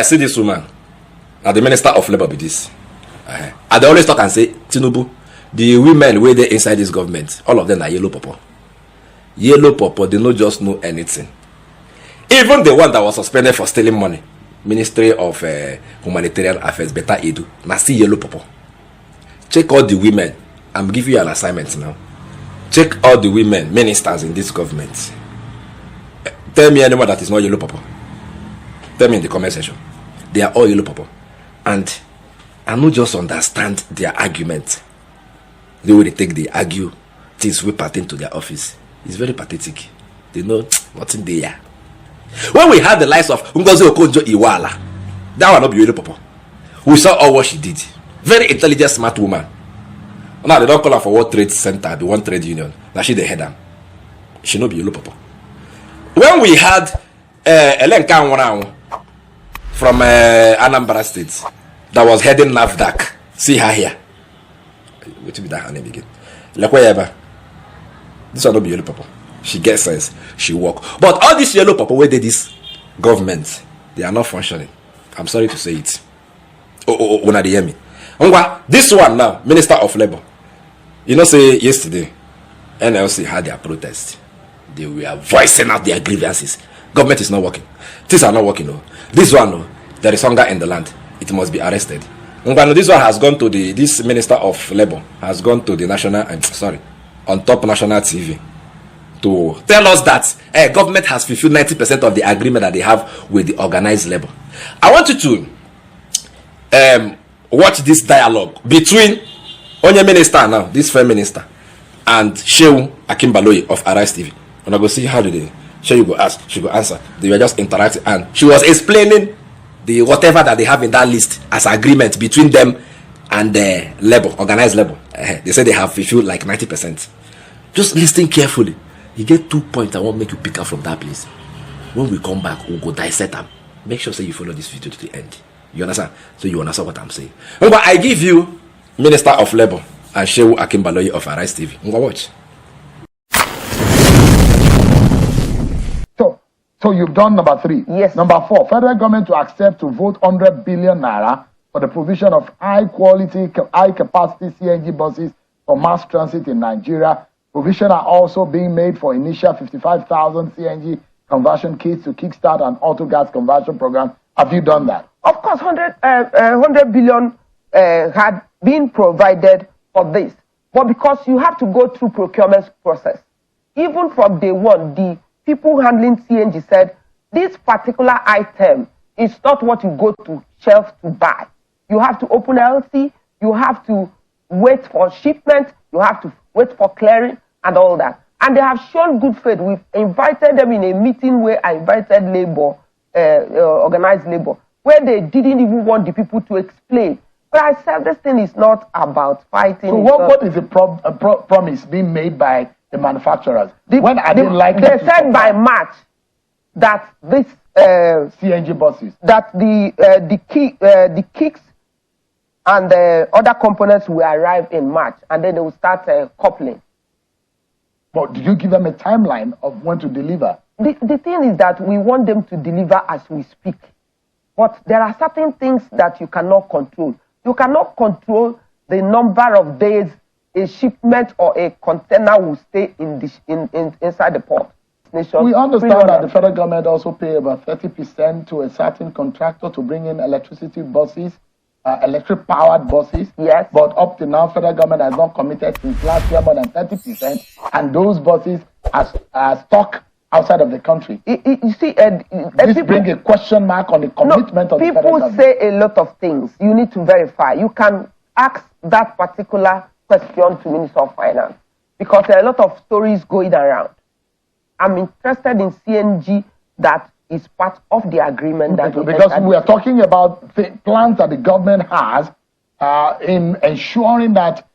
See this woman. Now the Minister of Labour be this. I dey always talk and say, Tinubu, the women where they inside this government, all of them are yellow purple. Yellow purple, they don't just know anything. Even the one that was suspended for stealing money, Ministry of Humanitarian Affairs, Better Edu, now see yellow purple. Check all the women. I'm giving you an assignment now. Check all the women, ministers in this government. Tell me anyone that is not yellow purple. Tell me in the comment section. They are all yellow purple. And I don't just understand their argument. The way they take, they argue things we pertain to their office. It's very pathetic. They know nothing there. When we had the likes of Ngozi Okonjo-Iweala, that one not be yellow purple. We saw all what she did. Very intelligent, smart woman. Now they don't call her for World Trade Center, the One Trade Union. Now she the head am. She no be yellow purple. When we had Elenka Nwananwu from Anambra State that was heading NAFDAC, see her here. What be that her name again? Lekwe. This one no be yellow purple. She gets sense. She walk. But all these yellow purple where they this government, they are not functioning. I'm sorry to say it. When they hear me. This one now, Minister of Labour. You know, say yesterday, NLC had their protest. They were voicing out their grievances. Government is not working. Things are not working. No. This one, no, there is hunger in the land. It must be arrested. This one has gone to this Minister of Labour has gone to the national, on top national TV to tell us that government has fulfilled 90% of the agreement that they have with the organized labor. I want you to watch this dialogue between Onye Minister now, this Fair Minister, and Shehu Akimbaloyi of Arise TV. When I go see how did they, Shehu go ask, she go answer. They were just interacting and she was explaining the whatever that they have in that list as agreement between them and the labor, organized labor. They say they have fulfilled like 90%. Just listen carefully. You get 2 points I want to make you pick up from that place. When we come back, we'll go dissect them. Make sure say you follow this video to the end. You understand? So you understand what I'm saying. But I give you Minister of Labour and Shehu Akimbaloyi of Arise TV. Watch. So you've done number 3. Yes. Number 4, federal government to accept to vote 100 billion naira for the provision of high quality, high capacity CNG buses for mass transit in Nigeria. Provision are also being made for initial 55,000 CNG conversion kits to kickstart an auto gas conversion program. Have you done that? Of course, 100 billion had been provided for this. But because you have to go through procurement process, even from day one, the people handling CNG said, this particular item is not what you go to shelf to buy. You have to open LC, you have to wait for shipment, you have to wait for clearing and all that. And they have shown good faith. We've invited them in a meeting where I invited labor, organized labor, where they didn't even want the people to explain. But I said this thing is not about fighting. So what is the promise being made by the manufacturers? They said by March that this CNG buses, that the kicks and the other components will arrive in March, and then they will start coupling. But did you give them a timeline of when to deliver? The thing is that we want them to deliver as we speak. But there are certain things that you cannot control. You cannot control the number of days a shipment or a container will stay inside the port. We understand that the federal government also pay about 30% to a certain contractor to bring in electricity buses, electric powered buses. Yes. But up to now, federal government has not committed since last year more than 30%, and those buses are stuck outside of the country. You see, this brings a question mark on the commitment of the federal government. People say a lot of things. You need to verify. You can ask that particular question to Minister of Finance, because there are a lot of stories going around. I'm interested in CNG that is part of the agreement. Because we are talking about the plans that the government has in ensuring that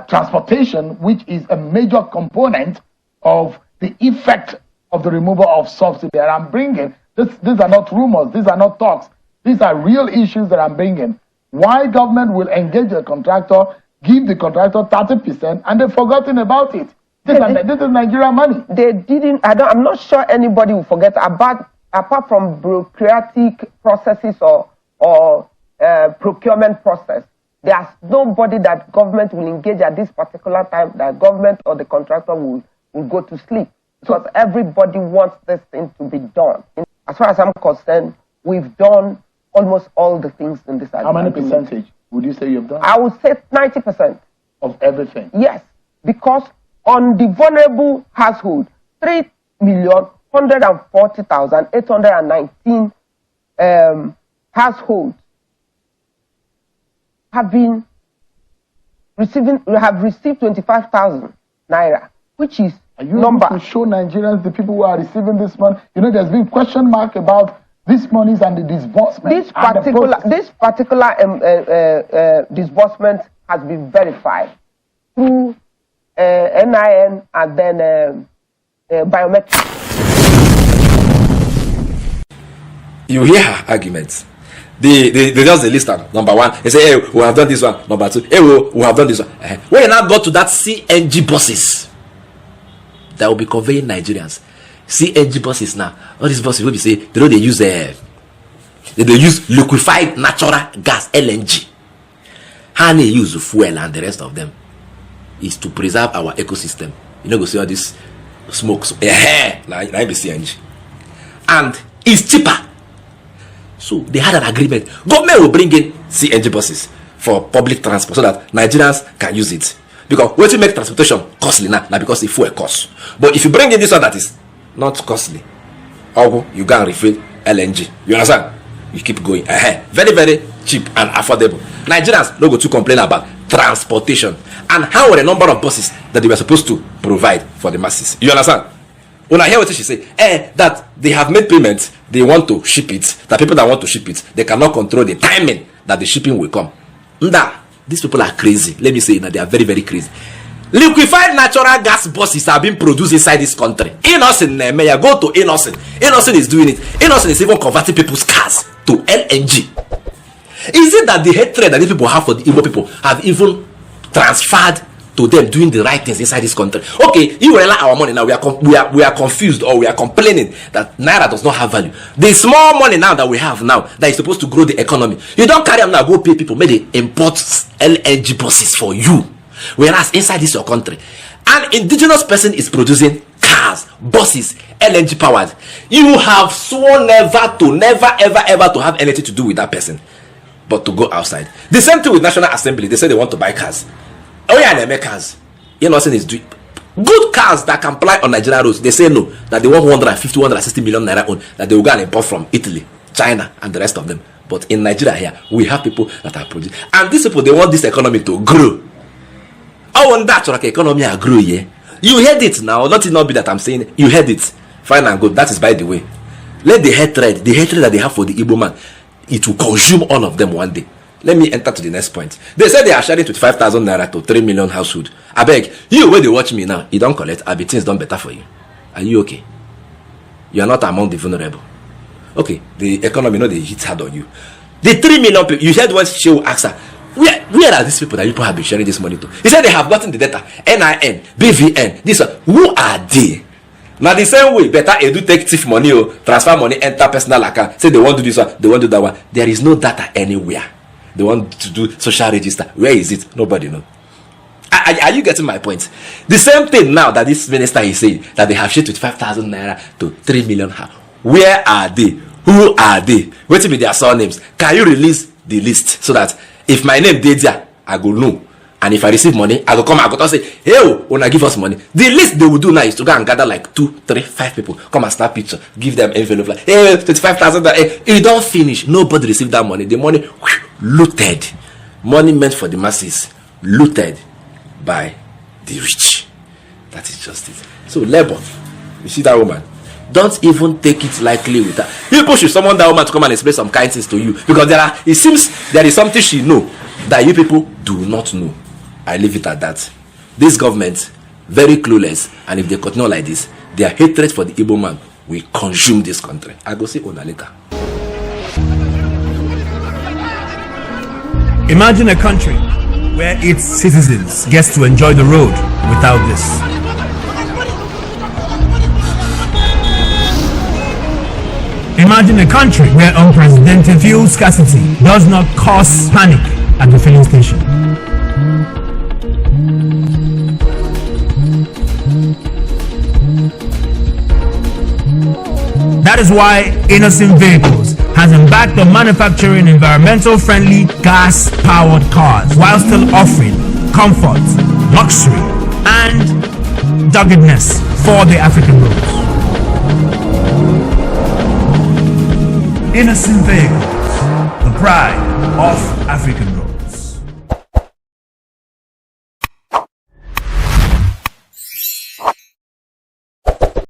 transportation, which is a major component of the effect of the removal of subsidy. And I'm bringing, these are not rumors, these are not talks. These are real issues that I'm bringing. Why government will engage a contractor, give the contractor 30%, and they've forgotten about it. This is Nigerian money. They didn't, I'm not sure anybody will forget about apart from bureaucratic processes or procurement process, there's nobody that government will engage at this particular time that government or the contractor will go to sleep, because everybody wants this thing to be done. As far as I'm concerned, we've done almost all the things in this agreement. How many percentage would you say you've done? I would say 90%. Of everything? Yes, because on the vulnerable household, 3,140,819 households have received 25,000 naira, which is Are you able to show Nigerians, the people who are receiving this money? You know, there's been question mark about these monies and the disbursement. This particular disbursement has been verified through NIN and then biometrics. You hear her arguments. They just list them. Number one, they say, hey, we have done this one. Number two, hey, we have done this one. When you now go to that CNG buses that will be conveying Nigerians, CNG buses now, all these buses will be say they use they use liquefied natural gas LNG. How they use fuel and the rest of them is to preserve our ecosystem. You know, go see all this smoke, like CNG, and it's cheaper. So they had an agreement. Government will bring in CNG buses for public transport so that Nigerians can use it. Because when you make transportation costly now because the fuel costs. But if you bring in this one that is not costly, you can refill LNG. You understand? You keep going. Very, very cheap and affordable. Nigerians don't go to complain about transportation and how were the number of buses that they were supposed to provide for the masses. You understand? When I hear what she say, that they have made payments, they want to ship it, that people that want to ship it, they cannot control the timing that the shipping will come. These people are crazy. Let me say that they are very, very crazy. Liquefied natural gas buses are being produced inside this country. Innocent, Meya, go to Innocent. Innocent is doing it. Innocent is even converting people's cars to LNG. Is it that the hatred that these people have for the Igbo people have even transferred to them doing the right things inside this country? Okay, you rely our money now. We are confused, or we are complaining that naira does not have value. The small money now that we have now that is supposed to grow the economy, you don't carry them now go pay people, maybe they import LNG buses for you, whereas inside this your country, an indigenous person is producing cars, buses, LNG powered. You have sworn never ever to have anything to do with that person, but to go outside. The same thing with National Assembly. They say they want to buy cars. Oh yeah, they make cars. Innocent is doing good cars that can fly on Nigerian roads. They say no, that they want 150-160 million naira on, that they will go and import from Italy, China, and the rest of them. But in Nigeria here, we have people that are producing, and these people, they want this economy to grow. I want that like economy to grow, yeah. You heard it now. Not be that I'm saying it. You heard it. Fine and good. That is by the way. Let the hatred that they have for the Igbo man, it will consume all of them one day. Let me enter to the next point. They said they are sharing 25,000 naira to 3 million household. I beg you, where they watch me now, you don't collect. I be things done better for you. Are you okay? You are not among the vulnerable. Okay, the economy, they hit hard on you. The 3 million people, you heard what she asked her. Where are these people that people have been sharing this money to? He said they have gotten the data. NIN, BVN, this one. Who are they? Now the same way, better edu take thief money or transfer money, enter personal account. Say they want to do this one, they want to do that one. There is no data anywhere. They want to do social register. Where is it? Nobody knows. Are you getting my point? The same thing now that this minister is saying that they have shared 25,000 naira to 3 million. Where are they? Who are they? What will be their surnames? Can you release the list so that if my name is there, I go know, and if I receive money, I go come, I go to say, hey, when I give us money, the list they will do now is to go and gather like 2, 3, 5 people, come and snap picture, give them envelope like, hey, 25,000. It don't finish. Nobody received that money. The money looted. Money meant for the masses, looted by the rich. That is just it. So labor, you see that woman, don't even take it lightly with her. People should summon that woman to come and explain some kind things to you, because it seems there is something she know that you people do not know. I leave it at that. This government, very clueless, and if they continue like this, their hatred for the Igbo man will consume this country. I go see Ona later. Imagine a country where its citizens get to enjoy the road without this. Imagine a country where unprecedented fuel scarcity does not cause panic at the filling station. That is why Innocent Vehicles has embarked on manufacturing environmental-friendly gas-powered cars while still offering comfort, luxury, and doggedness for the African roads. Innocent Vehicles, the pride of African